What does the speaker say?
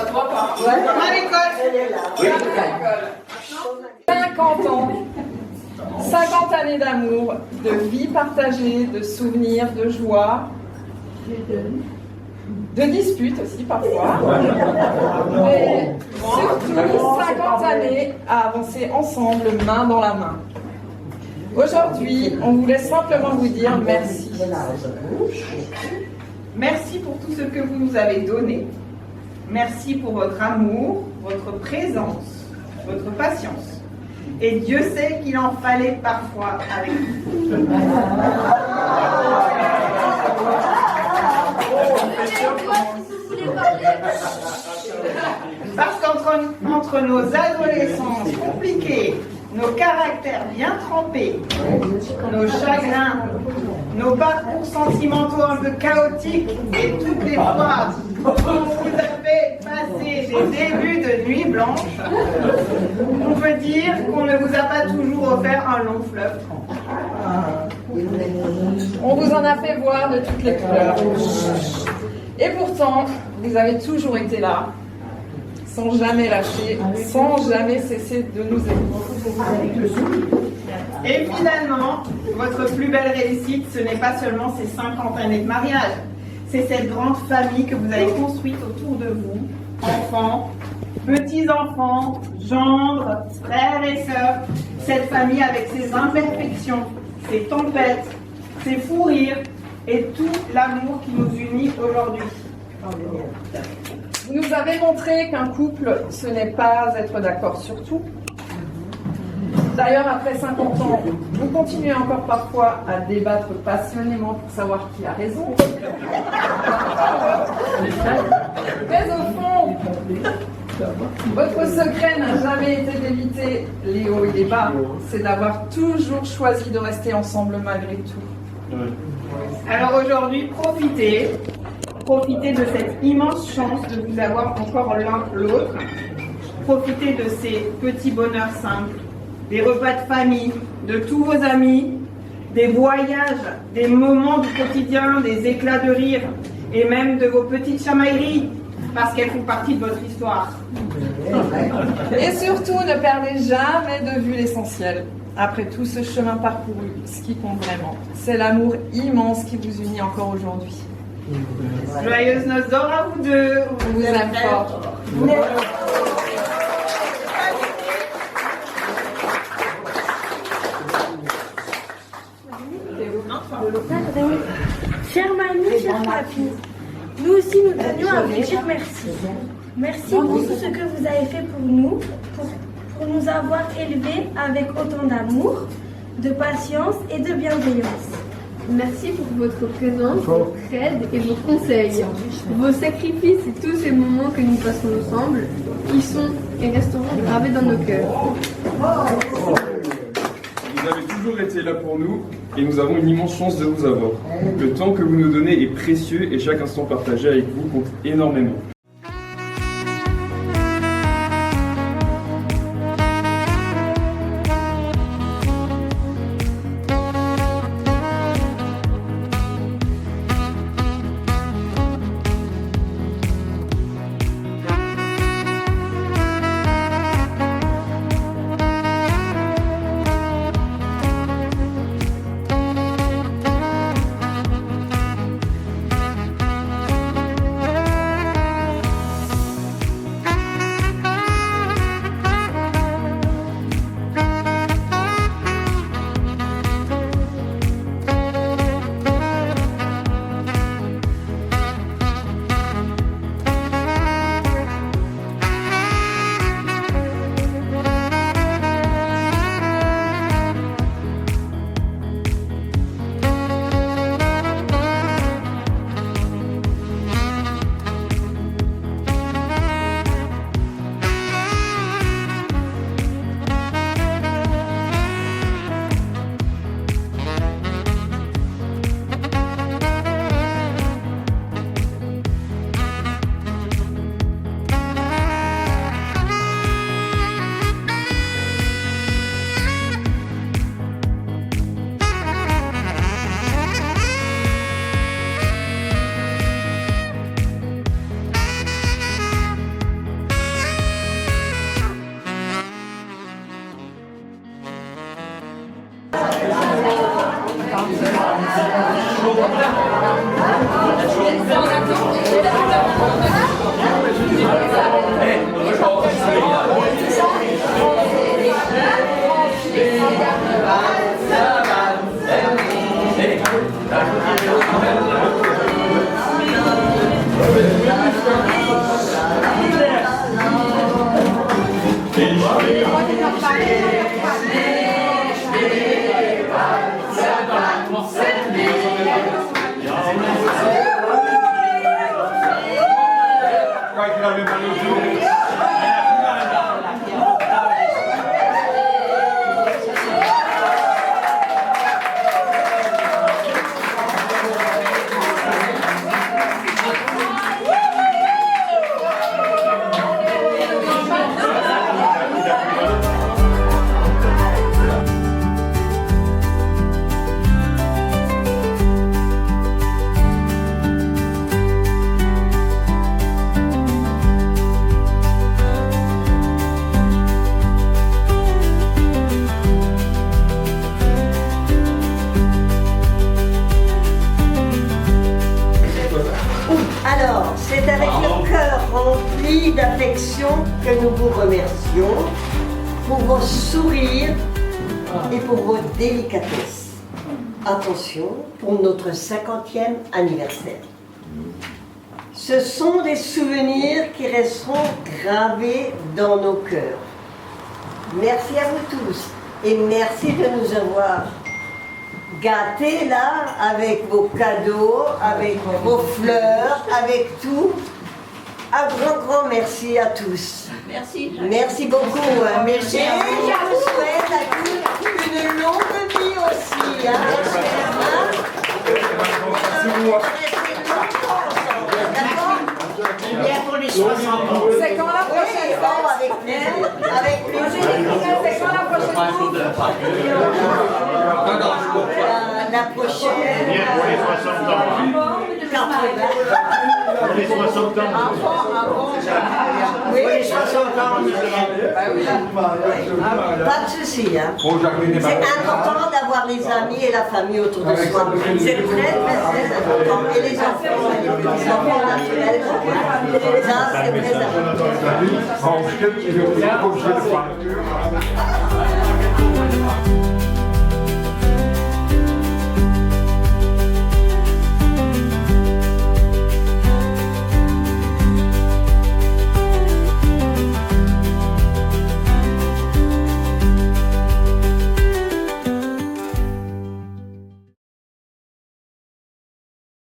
Ça se voit pas. Ouais. À l'école. Oui. 50 ans, 50 années d'amour, de vie partagée, de souvenirs, de joie, de disputes aussi parfois, mais surtout 50 années à avancer ensemble, main dans la main. Aujourd'hui, on voulait simplement vous dire merci. Merci pour tout ce que vous nous avez donné. Merci pour votre amour, votre présence, votre patience. Et Dieu sait qu'il en fallait parfois avec vous. Parce qu'entre nos adolescences compliquées, nos caractères bien trempés, nos chagrins, nos parcours sentimentaux un peu chaotiques et toutes les fois où vous avez passé des débuts de nuit blanche, on peut dire qu'on ne vous a pas toujours offert un long fleuve. On vous en a fait voir de toutes les couleurs. Et pourtant, vous avez toujours été là, sans jamais lâcher, sans jamais cesser de nous aimer. Et finalement, votre plus belle réussite, ce n'est pas seulement ces 50 années de mariage, c'est cette grande famille que vous avez construite autour de vous, enfants, petits-enfants, gendres, frères et sœurs, cette famille avec ses imperfections, ses tempêtes, ses fous rires et tout l'amour qui nous unit aujourd'hui. Vous nous avez montré qu'un couple, ce n'est pas être d'accord sur tout. D'ailleurs, après 50 ans, vous continuez encore parfois à débattre passionnément pour savoir qui a raison. Mais au fond, votre secret n'a jamais été d'éviter les hauts et les bas. C'est d'avoir toujours choisi de rester ensemble malgré tout. Alors aujourd'hui, profitez de cette immense chance de vous avoir encore l'un l'autre. Profitez de ces petits bonheurs simples, des repas de famille, de tous vos amis, des voyages, des moments du quotidien, des éclats de rire et même de vos petites chamailleries, parce qu'elles font partie de votre histoire. Et surtout, ne perdez jamais de vue l'essentiel. Après tout ce chemin parcouru, ce qui compte vraiment, c'est l'amour immense qui vous unit encore aujourd'hui. Joyeuses noces d'or à vous deux. On vous aime fort. Chère mamie, chère papy, nous aussi nous tenions à vous dire merci. Merci pour tout ce que vous avez fait pour nous, pour nous avoir élevés avec autant d'amour, de patience et de bienveillance. Merci pour votre présence, votre aide et vos conseils, vos sacrifices et tous ces moments que nous passons ensemble, qui sont et resteront gravés dans nos cœurs. Vous avez toujours été là pour nous et nous avons une immense chance de vous avoir. Le temps que vous nous donnez est précieux et chaque instant partagé avec vous compte énormément. Alors, c'est avec le cœur rempli d'affection que nous vous remercions pour vos sourires et pour vos délicatesses. Attention, pour notre 50e anniversaire. Ce sont des souvenirs qui resteront gravés dans nos cœurs. Merci à vous tous et merci de nous avoir gâtés là avec vos cadeaux, avec vos fleurs, avec tout. Un grand merci à tous. Merci. Merci beaucoup. Merci. Et je vous souhaite à tous une longue vie aussi. Bien pour les 60 ans. C'est quand la prochaine fois? Avec plaisir. Avec plaisir. C'est quand la prochaine fois? La prochaine. Bien pour les 60 ans. Pour les 60 ans. Oui, Pour les 60 ans. pas de souci. C'est important d'avoir les amis et la famille autour de soi. C'est très important. Et les enfants, les petits-enfants naturels. Ça, c'est très important.